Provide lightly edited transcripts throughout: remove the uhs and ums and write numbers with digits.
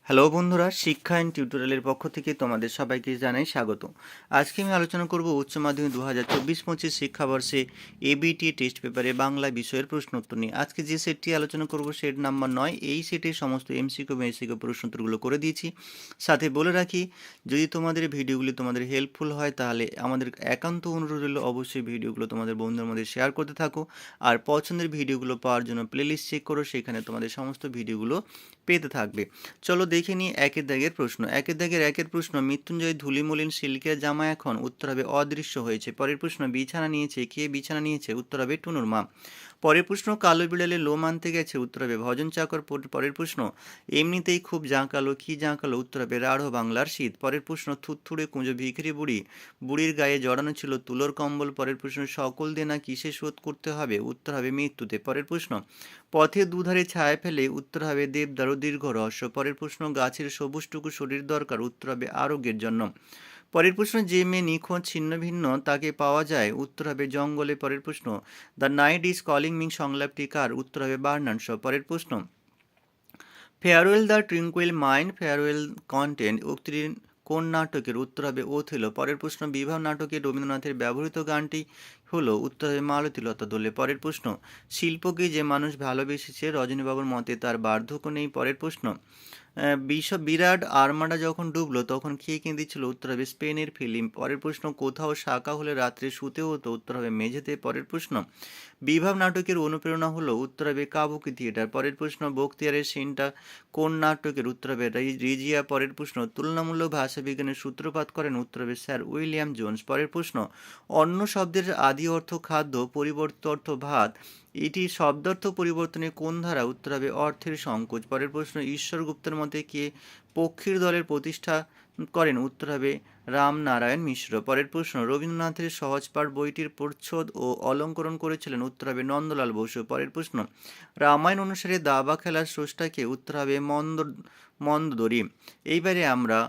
Hello বন্ধুরা, শিক্ষা and টিউটোরিয়ালের পক্ষ থেকে তোমাদের সবাইকে জানাই স্বাগত। আজকে আমি আলোচনা করব উচ্চ মাধ্যমিক 2024-25 শিক্ষাবর্ষে এবিটি টেস্ট পেপারে বাংলা বিষয়ের প্রশ্ন উত্তর নিয়ে। আজকে যে সেটটি আলোচনা করব সেট নাম্বার 9। এই সেটের সমস্ত এমসিকিউ এবং এসিকিউ প্রশ্ন উত্তরগুলো করে দিয়েছি। সাথে বলে রাখি, যদি তোমাদের ভিডিওগুলি তোমাদের হেল্পফুল হয় তাহলে আমাদের একান্ত অনুরোধ রইল অবশ্যই ভিডিওগুলো তোমাদের বন্ধুদের মধ্যে শেয়ার করতে থাকো। আর পছন্দের ভিডিওগুলো পাওয়ার জন্য প্লেলিস্ট চেক করো, সেখানে তোমাদের সমস্ত ভিডিওগুলো পেতে থাকবে। চলো দেখে নিই একের দাগের প্রশ্ন। একের প্রশ্ন, মৃত্যুঞ্জয় ধুলিমলিন সিল্কের জামা এখন উত্তর হবে অদৃশ্য হয়েছে। পরের প্রশ্ন, বিছানা নিয়েছে, কে বিছানা নিয়েছে? উত্তর হবে টুনুর মা। পরের প্রশ্ন, কালো বিড়ালে লোম আনতে গেছে? উত্তর হবে ভজন চাকর। পরের প্রশ্ন, এমনিতেই খুব জাঁকালো, কি জাঁকালো? উত্তর হবে রাঢ় বাংলার শীত। পরের প্রশ্ন, থুতথুড়ে কুঁজো ভিখারি বুড়ি, বুড়ির গায়ে জড়ানো ছিল তুলোর কম্বল। পরের প্রশ্ন, সকল দেনা কিসে শোধ করতে হবে? উত্তর হবে মৃত্যুতে। পরের প্রশ্ন, পথের দুধারে ছায়া ফেলে? উত্তর হবে দেবদারু দীর্ঘ রহস্য। পরের প্রশ্ন, গাছের সবুজটুকু শরীর দরকার? উত্তর হবে আরোগ্যের জন্য। পরের প্রশ্ন, যে মেয়ে নিখোঁজ ছিন্ন ভিন্ন তাকে পাওয়া যায়? উত্তর হবে জঙ্গলে। পরের প্রশ্ন, the night is calling me সংলাপটি কার? উত্তর হবে বার্নার্ড শ। পরের প্রশ্ন, farewell the tranquil mind, farewell content উক্তিটি কোন নাটকের? উত্তর হবে ওথেলো। পরের প্রশ্ন, বিবাহ নাটকে রবীন্দ্রনাথের ব্যবহৃত গানটি হলো? উত্তর হবে মালতীলতা দোলে। পরের প্রশ্ন, শিল্পকে যে মানুষ ভালোবেসেছে রজনীবাবুর মতে তার বার্ধক্য নেই। পরের প্রশ্ন, বিরাট আর্মাডা যখন ডুবলো তখন কে কেঁদেছিল? উত্তর হবে স্পেনের ফিল্ম। পরের প্রশ্ন, কোথাও শাঁকা হলে রাত্রে শুতে হতো? উত্তর হবে মেঝেতে। পরের প্রশ্ন, বিভাব নাটকের অনুপ্রেরণা হলো? উত্তর হবে কাবুকি থিয়েটার। পরের প্রশ্ন, বখতিয়ারের সিনটা কোন নাটকের? উত্তর হবে রিজিয়া। পরের প্রশ্ন, তুলনামূলক ভাষাবিজ্ঞানের সূত্রপাত করেন? উত্তর হবে স্যার উইলিয়াম জোন্স। পরের প্রশ্ন, অন্ন শব্দের আদি অর্থ খাদ্য, পরিবর্তিত অর্থ ভাত, এটি শব্দার্থ পরিবর্তনে কোন ধারা? উত্তর হবে অর্থের সংকোচ। পরের প্রশ্ন, ঈশ্বর গুপ্তের মতে কে পক্ষীর দলের প্রতিষ্ঠা করেন? উত্তর হবে রামনারায়ণ মিশ্র। পরের প্রশ্ন, রবীন্দ্রনাথের সহজপাঠ বইটির প্রচ্ছদ ও অলঙ্করণ করেছিলেন? উত্তর হবে নন্দলাল বসু। পরের প্রশ্ন, রামায়ণ অনুসারে দাবা খেলার স্রষ্টাকে? উত্তর হবে মন্দোদরি। এইবারে আমরা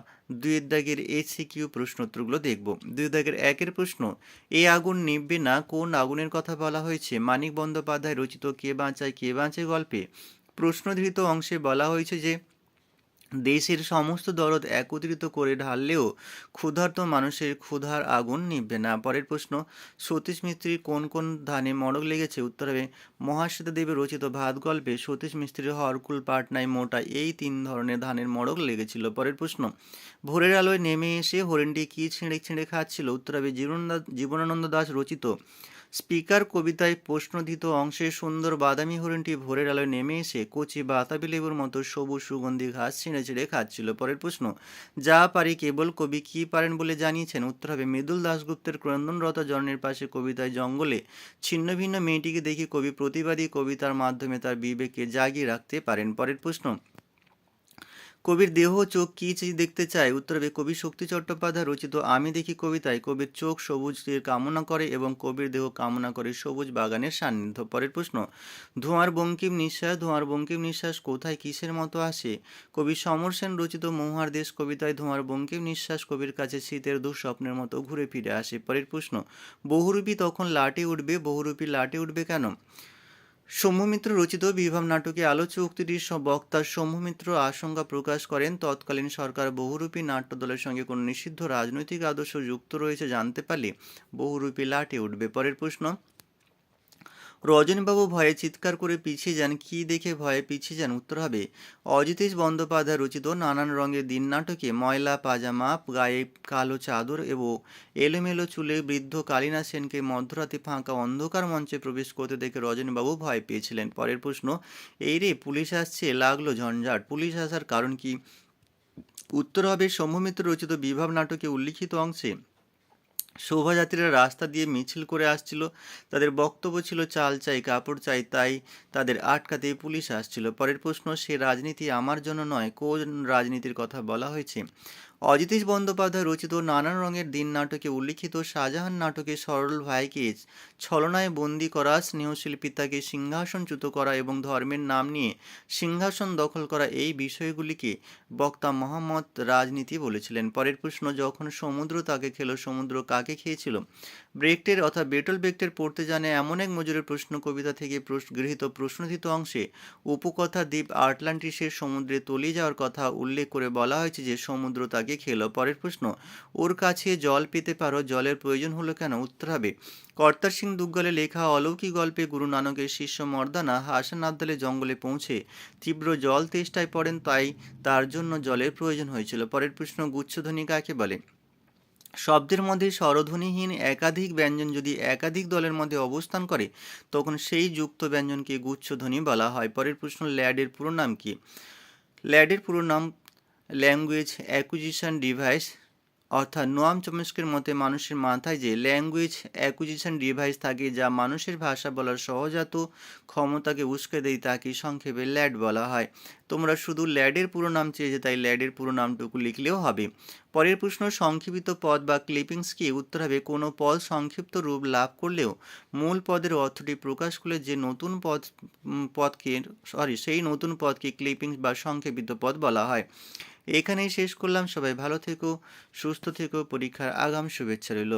দুইয়ের দাগের এসিকিউ প্রশ্ন উত্তরগুলো দেখব। দুই দাগের একের প্রশ্ন, এই আগুন নিভবে না কোন আগুনের কথা বলা হয়েছে? মানিক বন্দ্যোপাধ্যায় রচিত কে বাঁচায় কে বাঁচে গল্পে প্রশ্নধৃত অংশে বলা হয়েছে যে দেশের সমস্ত দরদ একত্রিত করে ঢাললেও ক্ষুধার্ত মানুষের ক্ষুধার আগুন নিভবে না। পরের প্রশ্ন, সতীশ মিস্ত্রির কোন কোন ধানে মড়ক লেগেছে? উত্তর হবে মহাশ্বেতা দেবীর রচিত ভাত গল্পে সতীশ মিস্ত্রির হরকুল পাটনাই মোটা, এই তিন ধরনের ধানের মড়ক লেগেছিল। পরের প্রশ্ন, ভোরের আলোয় নেমে এসে হরিণটি কি ছিঁড়ে ছিঁড়ে খাচ্ছিল? উত্তর হবে জীবনানন্দ দাশ রচিত স্পিকার কবিতায় প্রশ্নধিত অংশে সুন্দর বাদামি হরিণটি ভোরের আলোয় নেমে এসে কচি বাতাবি লেবুর মতো সবুজ সুগন্ধি ঘাস ছিঁড়ে ছিঁড়ে খাচ্ছিল। পরের প্রশ্ন, যা পারি কেবল কবি কি পারেন বলে জানিয়েছেন? উত্তর হবে মৃদুল দাশগুপ্তের ক্রন্দনরত জনের পাশে কবিতায় জঙ্গলে ছিন্ন ভিন্ন মেয়েটিকে দেখে কবি প্রতিবাদী কবিতার মাধ্যমে তার বিবেককে জাগিয়ে রাখতে পারেন। পরের প্রশ্ন, কবির দেহ চোখ কি দেখতে চায়? উত্তর হবে কবি শক্তি চট্টোপাধ্যায় রচিত আমি দেখি কবিতায় কবির চোখ সবুজের কামনা করে এবং কবির দেহ কামনা করে সবুজ বাগানের সান্নিধ্য। পরের প্রশ্ন, ধোঁয়ার বঙ্কিম নিঃশ্বাস কোথায় কিসের মতো আসে? কবি সমর সেন রচিত মহুয়ার দেশ কবিতায় ধোঁয়ার বঙ্কিম নিঃশ্বাস কবির কাছে শীতের দুঃস্বপ্নের মতো ঘুরে ফিরে আসে। পরের প্রশ্ন, বহুরূপী তখন লাটে উঠবে, বহুরূপী লাটে উঠবে কেন? সৌম্যমিত্র রচিত বিভাব নাটকে আলোচ্য উক্তিটির বক্তা সৌম্যমিত্র আশঙ্কা প্রকাশ করেন তৎকালীন সরকার বহুরূপী নাট্যদলের সঙ্গে কোনো নিষিদ্ধ রাজনৈতিক আদর্শ যুক্ত রয়েছে জানতে পারলে বহুরূপী লাটে উঠবে। পরের প্রশ্ন, রজনীবাবু ভয়ে চিৎকার করে পিছিয়ে যান, কি দেখে ভয়ে পিছিয়ে যান? উত্তর হবে অজিতেশ বন্দ্যোপাধ্যায় রচিত নানান রঙের দিন নাটকে ময়লা পাজামা, গায়ে কালো চাদর এবং এলোমেলো চুলে বৃদ্ধ কালিনা সেনকে মধ্যরাতে ফাঁকা অন্ধকার মঞ্চে প্রবেশ করতে দেখে রজনীবাবু ভয় পেয়েছিলেন। পরের প্রশ্ন, এই রে পুলিশ আসছে, লাগলো ঝঞ্ঝাট, পুলিশ আসার কারণ কি? উত্তর হবে সৌম্যমিত্র রচিত বিভাব নাটকে উল্লিখিত অংশে শোভাযাত্রীরা রাস্তা দিয়ে মিছিল করে আসছিল, তাদের বক্তব্য ছিল চাল চাই কাপড় চাই, তাই তাদের আটকাতে পুলিশ আসছিল। পরের প্রশ্ন, সে রাজনীতি আমার জন্য নয়, কোন রাজনীতির কথা বলা হয়েছে? অজিতেশ বন্দ্যোপাধ্যায় রচিত নানান রঙের দিন নাটকে উল্লিখিত শাহজাহান নাটকে সরল ভাইকে ছলনায় বন্দি করা, স্নেহশীল পিতাকে সিংহাসনচ্যুত করা এবং ধর্মের নাম নিয়ে সিংহাসন দখল করা, এই বিষয়গুলিকে বক্তা মোহাম্মদ রাজনীতি বলেছিলেন। পরের প্রশ্ন, যখন সমুদ্র তাকে খেলো, সমুদ্র কাকে খেয়েছিল? ব্রেক্টের অর্থাৎ বেটল ব্রেক্টের পড়তে জানে এমন এক মজুরের প্রশ্ন কবিতা থেকে গৃহীত প্রশ্নথিত অংশে উপকথা দ্বীপ আটলান্টিসের সমুদ্রে তলিয়ে যাওয়ার কথা উল্লেখ করে বলা হয়েছে যে সমুদ্র তাকে খেলো। পরের প্রশ্ন, ওর কাছে জল পেতে পারো, জলের প্রয়োজন হলো কেন? উত্তর হবে, কর্তার সিং দুগ্গলে লেখা অলৌকিক গল্পে গুরু নানকের শিষ্য মর্দানা হাসান আবদালে জঙ্গলে পৌঁছে তীব্র জল তেষ্টায় পড়েন, তাই তার জন্য জলের প্রয়োজন হয়েছিল। পরের প্রশ্ন, গুচ্ছধ্বনি কাকে বলে? শব্দের মধ্যে স্বরধ্বনিহীন একাধিক ব্যঞ্জন যদি একাধিক দলের মধ্যে অবস্থান করে তখন সেই যুক্ত ব্যঞ্জনকে গুচ্ছধ্বনি বলা হয়। পরের প্রশ্ন, ল্যাডের পুরো নাম কি? ল্যাডের পুরো নাম ল্যাঙ্গুয়েজ অ্যাকুইজিশন ডিভাইস, অর্থাৎ নোয়াম চমস্কের মতে মানুষের মাথায় যে ল্যাঙ্গুয়েজ অ্যাকুইজিশন ডিভাইস থাকে যা মানুষের ভাষা বলার সহজাত ক্ষমতাকে উস্কে দেয় তাকে সংক্ষেপে ল্যাড বলা হয়। তোমরা শুধু ল্যাডের পুরো নাম চেয়েছে, তাই ল্যাডের পুরো নামটুকু লিখলেও হবে। পরের প্রশ্ন, সংক্ষিপ্ত পদ বা ক্লিপিংস কি? উত্তর হবে, কোনো পদ সংক্ষিপ্ত রূপ লাভ করলেও মূল পদের অর্থটি প্রকাশ করলে যে নতুন সেই নতুন পদকে ক্লিপিংস বা সংক্ষেপিত পদ বলা হয়। এখানেই শেষ করলাম। সবাই ভালো থেকো, সুস্থ থেকো, পরীক্ষার আগাম শুভেচ্ছা রইল।